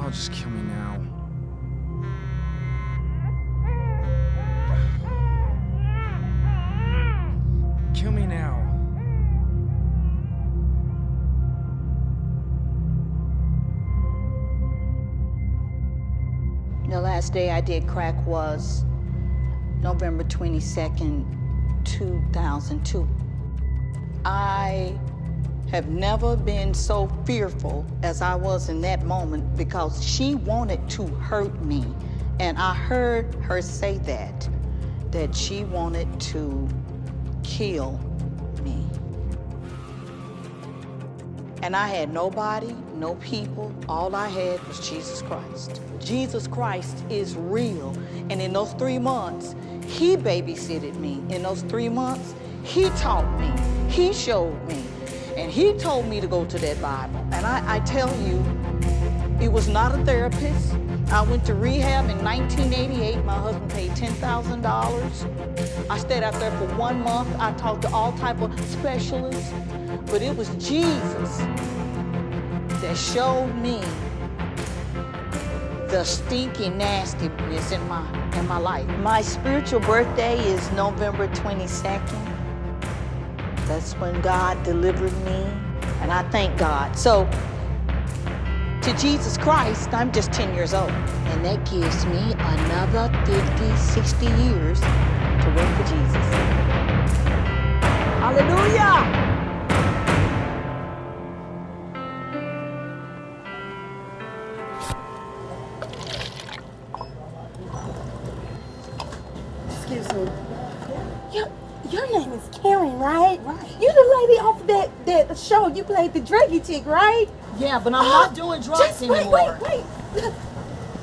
Oh, just kill me now. Kill me now. The last day I did crack was November 22nd, 2002. I have never been so fearful as I was in that moment because she wanted to hurt me. And I heard her say that she wanted to kill me. And I had nobody, no people. All I had was Jesus Christ. Jesus Christ is real. And in those 3 months, he babysitted me. In those 3 months, he taught me, he showed me, and he told me to go to that Bible. And I tell you, it was not a therapist. I went to rehab in 1988. My husband paid $10,000. I stayed out there for 1 month. I talked to all type of specialists. But it was Jesus that showed me the stinky nastiness in my life. My spiritual birthday is November 22nd. That's when God delivered me, and I thank God. So, to Jesus Christ, I'm just 10 years old. And that gives me another 50, 60 years to work for Jesus. Hallelujah! Excuse me. Your name is Karen, right? Right. You the lady off that show. You played the druggy chick, right? Yeah, but I'm not doing drugs anymore. Wait.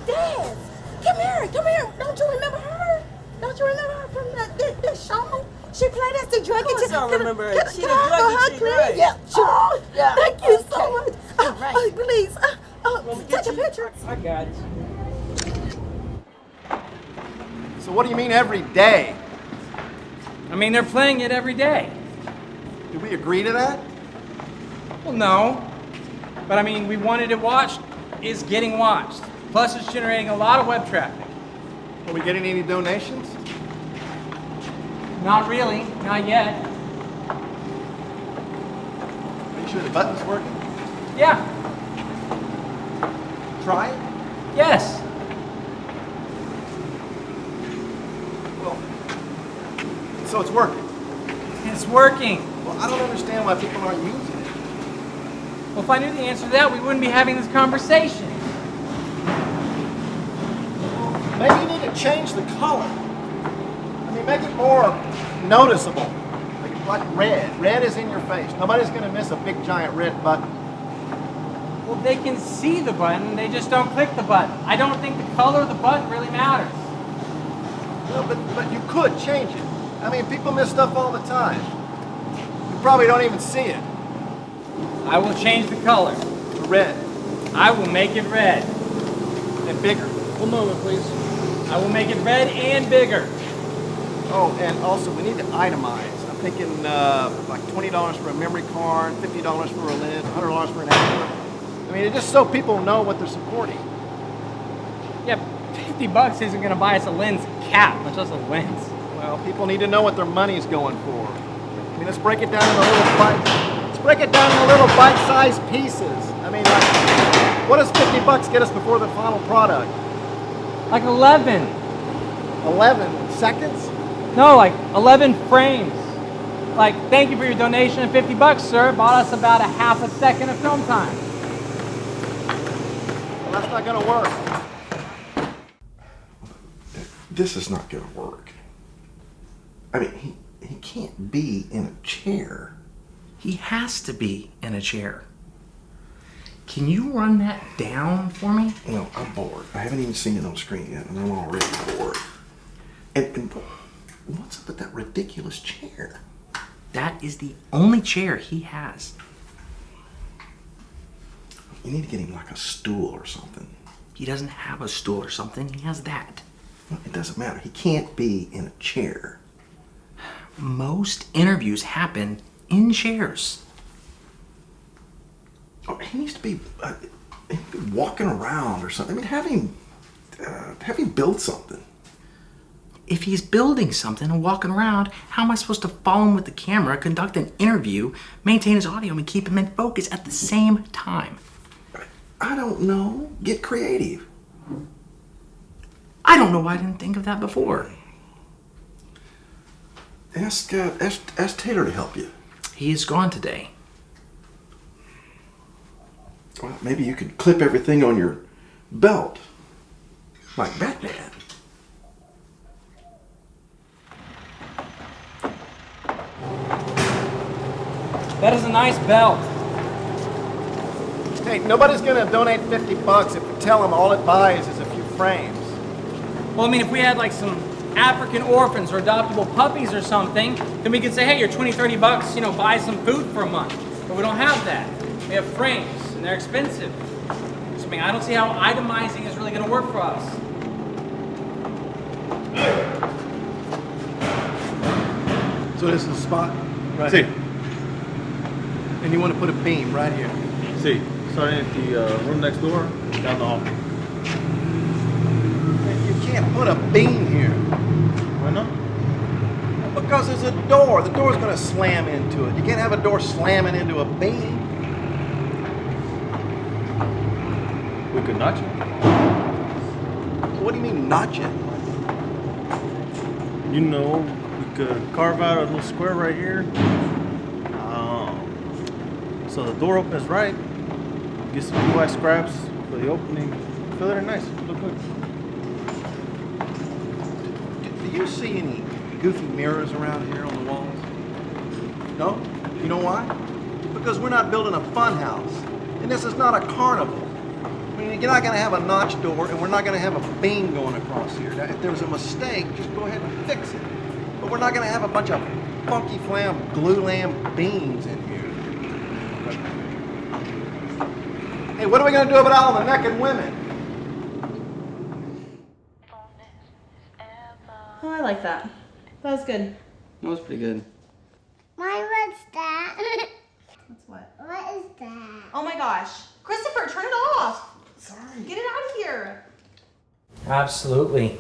Dad, come here. Don't you remember her? Don't you remember her from the show? She played as the druggy chick. I don't remember her. She the Can I druggy her, chick, please? right? Yeah. Oh, Yeah. Thank you so much. Right. Please. Take a picture. I got it. So what do you mean every day? I mean, they're playing it every day. Did we agree to that? Well, no. But I mean, we wanted it watched. It's getting watched. Plus, it's generating a lot of web traffic. Are we getting any donations? Not really. Not yet. Are you sure the button's working? Yeah. Try it? Yes. Well, so it's working. It's working. Well, I don't understand why people aren't using it. Well, if I knew the answer to that, we wouldn't be having this conversation. Maybe you need to change the color. I mean, make it more noticeable. Make it like red. Red is in your face. Nobody's going to miss a big giant red button. Well, they can see the button, they just don't click the button. I don't think the color of the button really matters. No, but you could change it. I mean, people miss stuff all the time. You probably don't even see it. I will change the color. To red. I will make it red. And bigger. One moment, please. I will make it red and bigger. Oh, and also we need to itemize. I'm thinking like $20 for a memory card, $50 for a lens, $100 for an anchor. I mean, it's just so people know what they're supporting. Yeah, $50 isn't going to buy us a lens cap, much less a lens. Well, people need to know what their money's going for. I mean, let's break it down into little bites. Let's break it down into little bite-sized pieces. I mean, like, what does $50 get us before the final product? Like 11. 11 seconds? No, like 11 frames. Like, thank you for your donation of $50, sir. Bought us about a half a second of film time. Well, that's not going to work. This is not going to work. I mean, he can't be in a chair. He has to be in a chair. Can you run that down for me? No, I'm bored. I haven't even seen it on screen yet, and I'm already bored. And what's up with that ridiculous chair? That is the only chair he has. You need to get him like a stool or something. He doesn't have a stool or something. He has that. Well, it doesn't matter. He can't be in a chair. Most interviews happen in chairs. Oh, he needs to be walking around or something. I mean, have him build something. If he's building something and walking around, how am I supposed to follow him with the camera, conduct an interview, maintain his audio, and keep him in focus at the same time? I don't know. Get creative. I don't know why I didn't think of that before. Ask Taylor to help you. He is gone today. Well, maybe you could clip everything on your belt, like Batman. That is a nice belt. Hey, nobody's gonna donate $50 if we tell them all it buys is a few frames. Well, I mean, if we had like some African orphans or adoptable puppies or something, then we could say, hey, you're $20, $30, you know, buy some food for a month. But we don't have that. We have frames, and they're expensive. So, I mean, I don't see how itemizing is really gonna work for us. So this is the spot? Right Sí, here. And you want to put a beam right here. sí. Starting at the room next door, down the hall. You can't put a beam here. Why not? Because there's a door. The door's going to slam into it. You can't have a door slamming into a beam. We could notch it. What do you mean, notch it? You know, we could carve out a little square right here. So the door opens right. Get some UI scraps for the opening. Fill it in nice. Look good. Do you see any goofy mirrors around here on the walls? No? You know why? Because we're not building a fun house. And this is not a carnival. I mean, you're not going to have a notch door, and we're not going to have a beam going across here. Now, if there's a mistake, just go ahead and fix it. But we're not going to have a bunch of funky flam, glue lamb beams in here. Hey, what are we going to do about all the naked women? Oh, I like that. That was good. That was pretty good. What's that? That's what? What is that? Oh my gosh. Christopher, turn it off. Sorry. Get it out of here. Absolutely.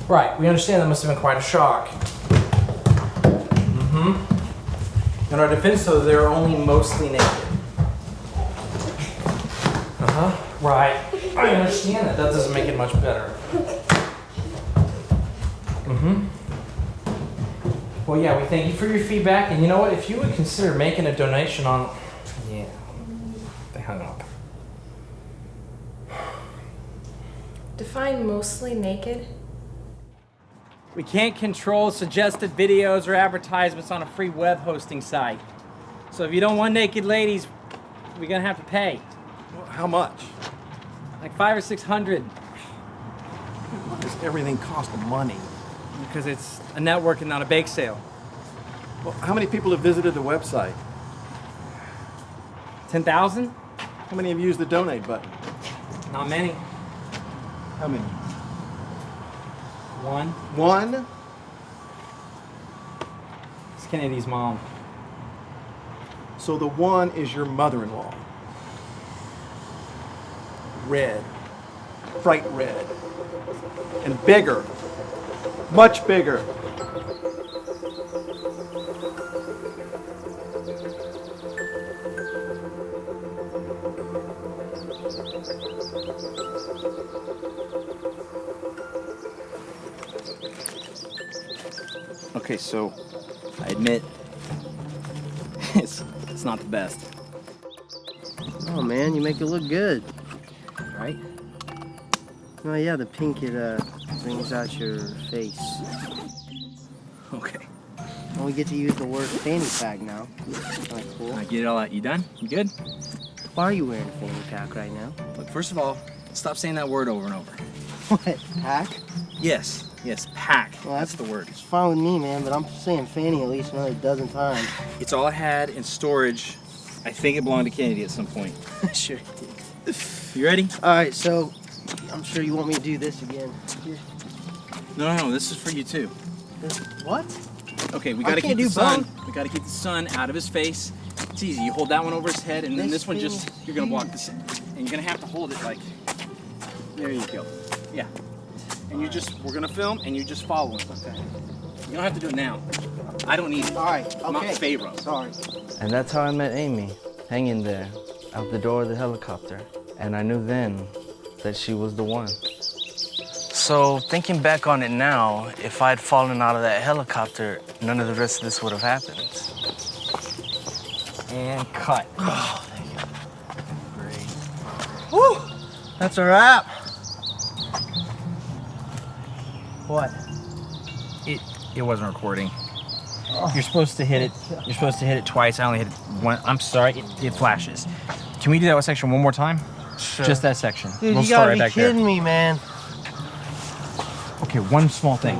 Right, we understand that must have been quite a shock. In our defense, though, they're only mostly naked. Right. I understand that. That doesn't make it much better. Well, yeah, we thank you for your feedback, and you know what? If you would consider making a donation on... Yeah, they hung up. Define mostly naked. We can't control suggested videos or advertisements on a free web hosting site. So if you don't want naked ladies, we're gonna have to pay. Well, how much? Like $500 or $600. Why does everything cost money? Because it's a network and not a bake sale. Well, how many people have visited the website? 10,000? How many have used the donate button? Not many. How many? One. One? It's Kennedy's mom. So the one is your mother-in-law. Red. Bright red. And bigger. Much bigger. Okay, so I admit it's not the best. Oh man, you make it look good. Right? Oh yeah, the pink, it brings out your face. Okay. And we get to use the word fanny pack now. Kinda cool. I get it all out. You done? You good? Why are you wearing a fanny pack right now? Look, first of all, stop saying that word over and over. What, pack? Yes, pack. Well, that's the word. It's fine with me, man, but I'm saying fanny at least another dozen times. It's all I had in storage. I think it belonged to Kennedy at some point. Sure did. You ready? Alright, so I'm sure you want me to do this again. Here. No, this is for you too. What? Okay, we I gotta can't keep the do sun. both. We gotta keep the sun out of his face It's easy. You hold that one over his head, and then this one just, you're gonna block this. And you're gonna have to hold it like, there you go. Yeah. And you just, we're gonna film, and you just follow him. Okay. You don't have to do it now. I don't need it. All right, okay. I'm not Pharaoh. Sorry. And that's how I met Amy, hanging there, out the door of the helicopter. And I knew then that she was the one. So, thinking back on it now, if I'd fallen out of that helicopter, none of the rest of this would have happened. And cut. Oh, thank you. Great. Woo! That's a wrap. What? It wasn't recording. You're supposed to hit it. You're supposed to hit it twice. I only hit it one. I'm sorry. It flashes. Can we do that section one more time? Sure. Just that section. Dude, we'll you start gotta right be back kidding there. me, man. Okay, one small thing.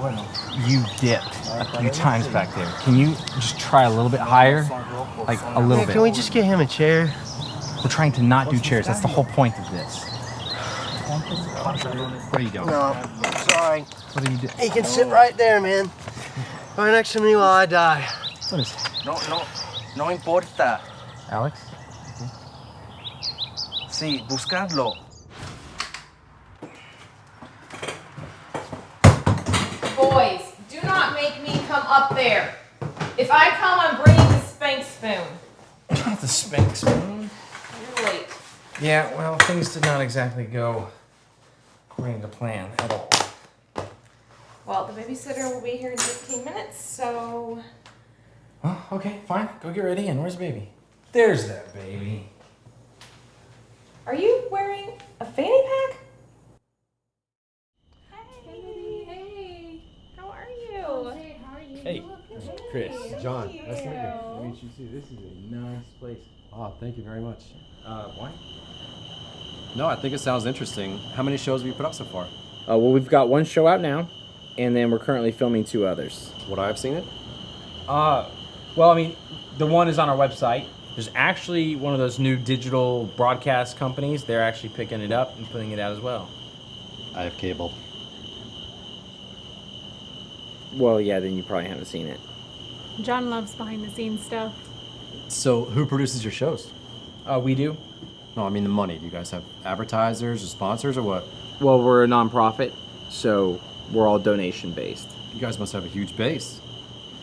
You dipped a few times back there. Can you just try a little bit higher? Like a little Man, bit. can we just get him a chair? We're trying to not do chairs. That's the whole point of this. What are you doing? No, sorry. What are you doing? He can sit right there, man. Right next to me while I die. What is it? No importa. Alex? Sí, buscarlo. Boys, do not make me come up there. If I come, I'm bringing the spank spoon. The spank spoon? You're late. Yeah, well, things did not exactly go according to plan at all. Well, the babysitter will be here in 15 minutes, so... Well, okay, fine. Go get ready. And where's the baby? There's that baby. Are you wearing a fanny pack? Hey, how are you? Hey, how are you? Hey, Chris, John, nice to meet you. I mean, you see, this is a nice place. Oh, thank you very much. Why? No, I think it sounds interesting. How many shows have you put up so far? Well, we've got one show out now, and then we're currently filming 2 others. Would I have seen it? Well, I mean, the one is on our website. There's actually one of those new digital broadcast companies. They're actually picking it up and putting it out as well. I have cable. Well, yeah, then you probably haven't seen it. John loves behind the scenes stuff. So, who produces your shows? We do. No, I mean the money. Do you guys have advertisers or sponsors or what? Well, we're a nonprofit, so we're all donation-based. You guys must have a huge base.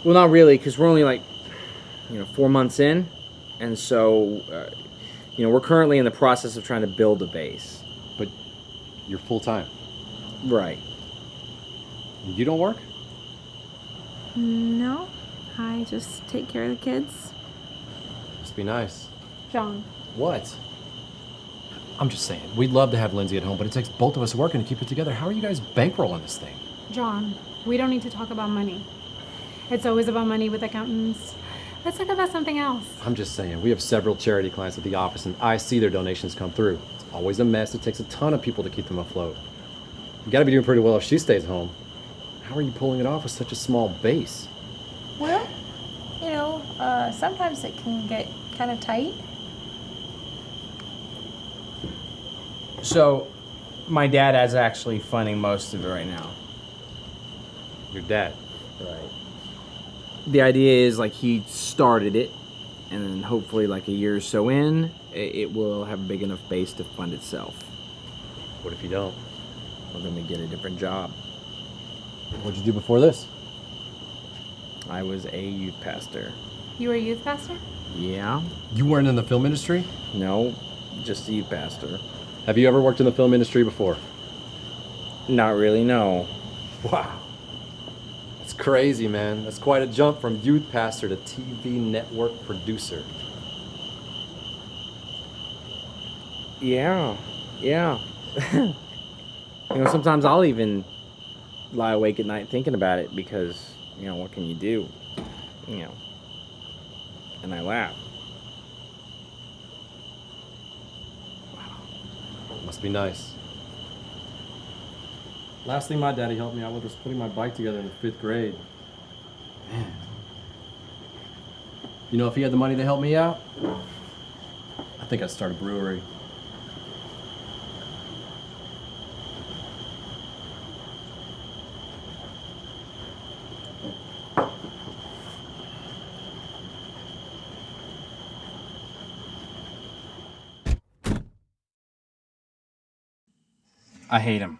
Well, not really, because we're only like, 4 months in, and so, we're currently in the process of trying to build a base. But you're full-time. Right. You don't work? No, I just take care of the kids. Must be nice. John. What? I'm just saying, we'd love to have Lindsay at home, but it takes both of us working to keep it together. How are you guys bankrolling this thing? John, we don't need to talk about money. It's always about money with accountants. Let's talk about something else. I'm just saying, we have several charity clients at the office, and I see their donations come through. It's always a mess. It takes a ton of people to keep them afloat. You gotta be doing pretty well if she stays home. How are you pulling it off with such a small base? Well, sometimes it can get kind of tight. So, my dad is actually funding most of it right now. Your dad? Right. The idea is, he started it, and then hopefully, a year or so in, it will have a big enough base to fund itself. What if you don't? Well, then we get a different job. What'd you do before this? I was a youth pastor. You were a youth pastor? Yeah? You weren't in the film industry? No, just a youth pastor. Have you ever worked in the film industry before? Not really, no. Wow. That's crazy, man. That's quite a jump from youth pastor to TV network producer. Yeah. Sometimes I'll even lie awake at night thinking about it because, what can you do? And I laugh. Must be nice. Last thing my daddy helped me out with was putting my bike together in the 5th grade. Man. If he had the money to help me out, I think I'd start a brewery. I hate him.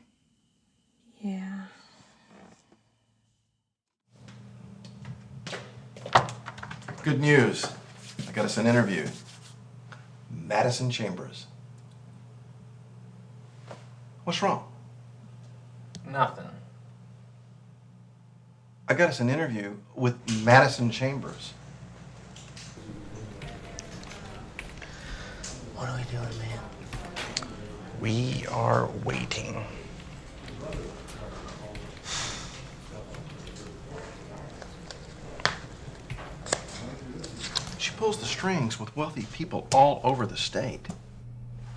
Yeah. Good news. I got us an interview. Madison Chambers. What's wrong? Nothing. I got us an interview with Madison Chambers. What are we doing, man? We are waiting. She pulls the strings with wealthy people all over the state.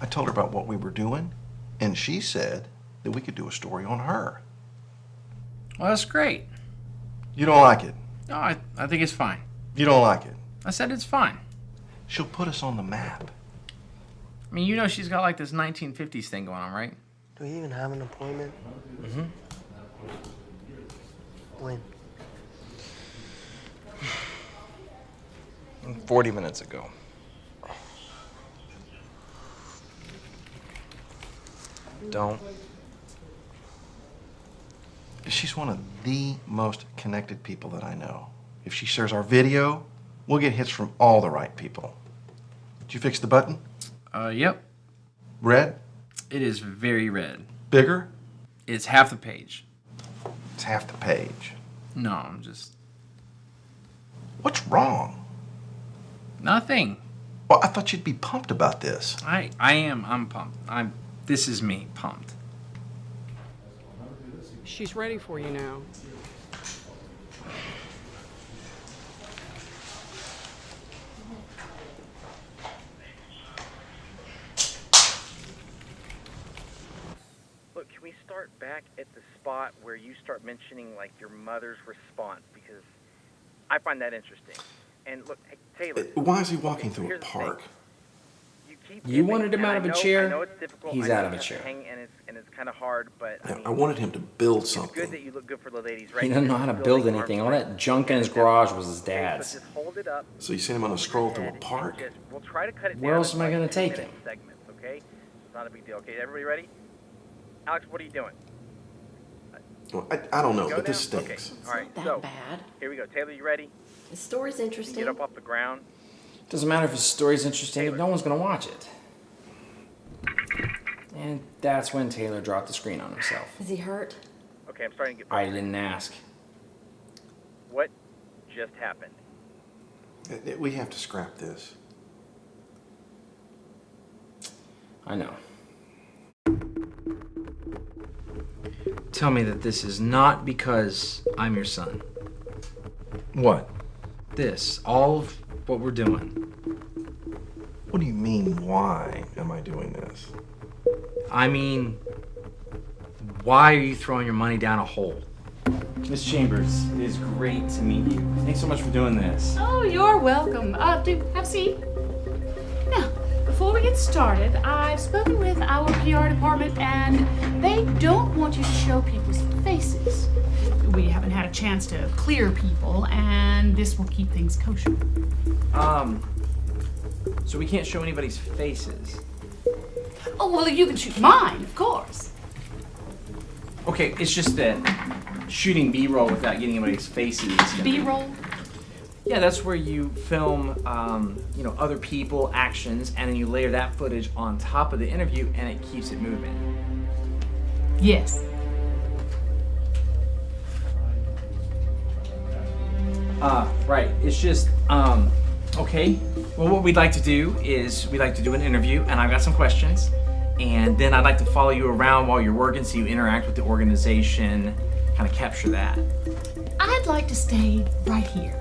I told her about what we were doing, and she said that we could do a story on her. Well, that's great. You don't like it? No, I think it's fine. You don't like it? I said it's fine. She'll put us on the map. I mean, you know she's got like this 1950s thing going on, right? Do we even have an appointment? Mm-hmm. When? 40 minutes ago. Don't. She's one of the most connected people that I know. If she shares our video, we'll get hits from all the right people. Did you fix the button? Yep. Red? It is very red. Bigger? It's half the page. It's half the page. No, I'm just... What's wrong? Nothing. Well, I thought you'd be pumped about this. I am. I'm pumped. This is me, pumped. She's ready for you now. Look, can we start back at the spot where you start mentioning, like, your mother's response? Because I find that interesting. And look, hey, Taylor. Why is he walking through a here's the park? thing. You You wanted him out of a chair? I know it's difficult. He's I know out of you a have to chair. hang, and it's kind of hard, but I mean, I wanted him to build it's something. good that you look good for the ladies, right? He doesn't know how to build anything. All that junk in his garage was his dad's. Just hold it up. So you sent him on a stroll through a park? We'll try to cut it down. Where else am I into, gonna like, take 2-minute him? Segments, okay? It's not a big deal. Okay, everybody ready? Alex, what are you doing? Well, I don't know, Go but this now? stinks. Okay. All right, Not so bad. here we go. Taylor, you ready? The story's You interesting. get up off the ground. Doesn't matter if his story's interesting if no one's gonna watch it. And that's when Taylor dropped the screen on himself. Is he hurt? Okay, I'm starting to get. I didn't ask. What just happened? We have to scrap this. I know. Tell me that this is not because I'm your son. What? This, all of what we're doing. What do you mean, why am I doing this? I mean, why are you throwing your money down a hole? Miss Chambers, it is great to meet you. Thanks so much for doing this. Oh, you're welcome. Do have a seat. Now, before we get started, I've spoken with our PR department, and they don't want you to show people's faces. We haven't had a chance to clear people, and this will keep things kosher. So we can't show anybody's faces. Oh, well, you can shoot mine, of course. Okay, it's just that shooting B-roll without getting anybody's faces. B-roll? Yeah, that's where you film, other people, actions, and then you layer that footage on top of the interview, and it keeps it moving. Yes. Right. It's just, okay. Well, what we'd like to do is we'd like to do an interview, and I've got some questions, and then I'd like to follow you around while you're working so you interact with the organization, kind of capture that. I'd like to stay right here.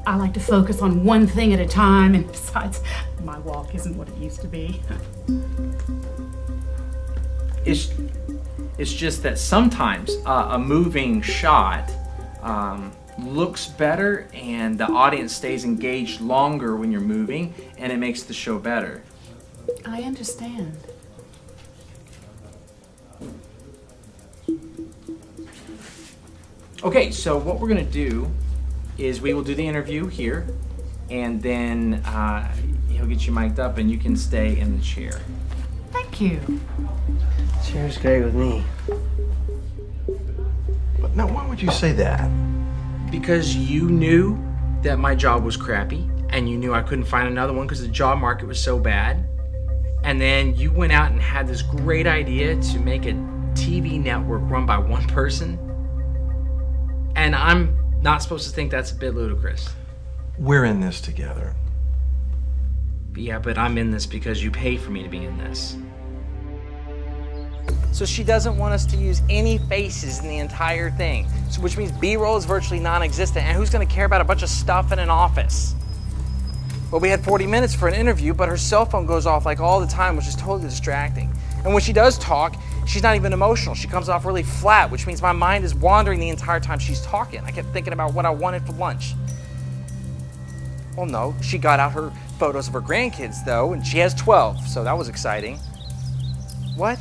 I like to focus on one thing at a time, and besides, my walk isn't what it used to be. It's just that sometimes a moving shot looks better and the audience stays engaged longer when you're moving, and it makes the show better. I understand. Okay, so what we're gonna do is we will do the interview here, and then he'll get you mic'd up and you can stay in the chair. Thank you. Cheers, great with me. But now, why would you say that? Because you knew that my job was crappy, and you knew I couldn't find another one because the job market was so bad. And then you went out and had this great idea to make a TV network run by one person. And I'm not supposed to think that's a bit ludicrous. We're in this together. Yeah, but I'm in this because you paid for me to be in this. So she doesn't want us to use any faces in the entire thing, so which means B-roll is virtually non-existent. And who's going to care about a bunch of stuff in an office? Well, we had 40 minutes for an interview, but her cell phone goes off like all the time, which is totally distracting. And when she does talk, she's not even emotional. She comes off really flat, which means my mind is wandering the entire time she's talking. I kept thinking about what I wanted for lunch. Well, no, she got out her photos of her grandkids, though, and she has 12, so that was exciting. What?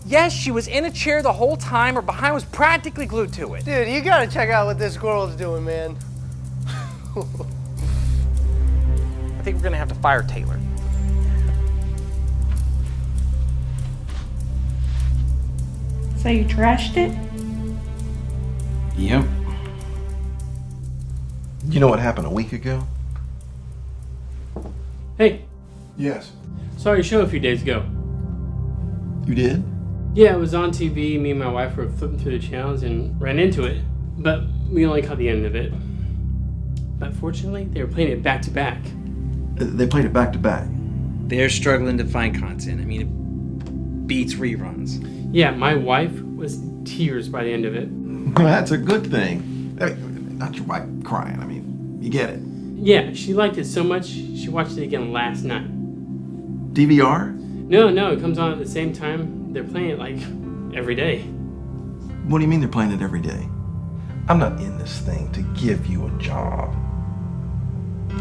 Yes, she was in a chair the whole time. Her behind was practically glued to it. Dude, you gotta check out what this girl is doing, man. I think we're gonna have to fire Taylor. So you trashed it? Yep. You know what happened a week ago? Hey. Yes. Saw your show a few days ago. You did? Yeah, it was on TV. Me and my wife were flipping through the channels and ran into it. But we only caught the end of it. But fortunately, they were playing it back to back. They played it back to back. They're struggling to find content. I mean, it beats reruns. Yeah, my wife was tears by the end of it. Well, that's a good thing. I mean, not your wife crying. I mean, you get it. Yeah, she liked it so much, she watched it again last night. DVR? No, it comes on at the same time. They're playing it like every day. What do you mean they're playing it every day? I'm not in this thing to give you a job.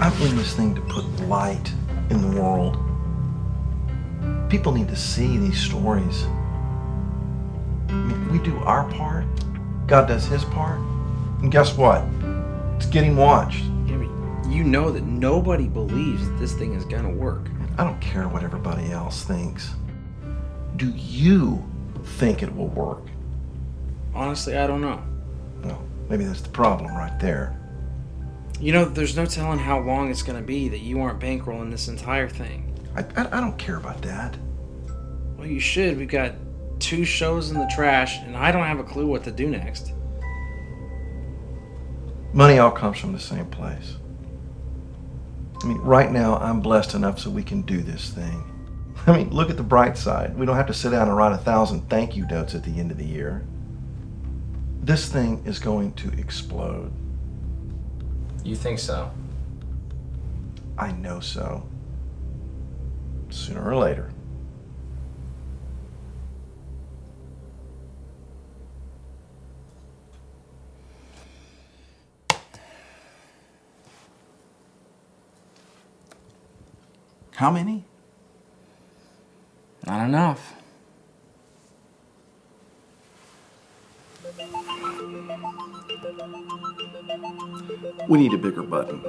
I'm in this thing to put light in the world. People need to see these stories. I mean, we do our part, God does his part, and guess what? It's getting watched. Yeah, but you know that nobody believes that this thing is gonna work. I don't care what everybody else thinks. Do you think it will work? Honestly, I don't know. Well, maybe that's the problem right there. You know, there's no telling how long it's gonna be that you aren't bankrolling this entire thing. I don't care about that. Well, you should. We've got 2 shows in the trash, and I don't have a clue what to do next. Money all comes from the same place. I mean, right now, I'm blessed enough so we can do this thing. I mean, look at the bright side. We don't have to sit down and write 1,000 thank you notes at the end of the year. This thing is going to explode. You think so? I know so. Sooner or later. How many? Not enough. We need a bigger button.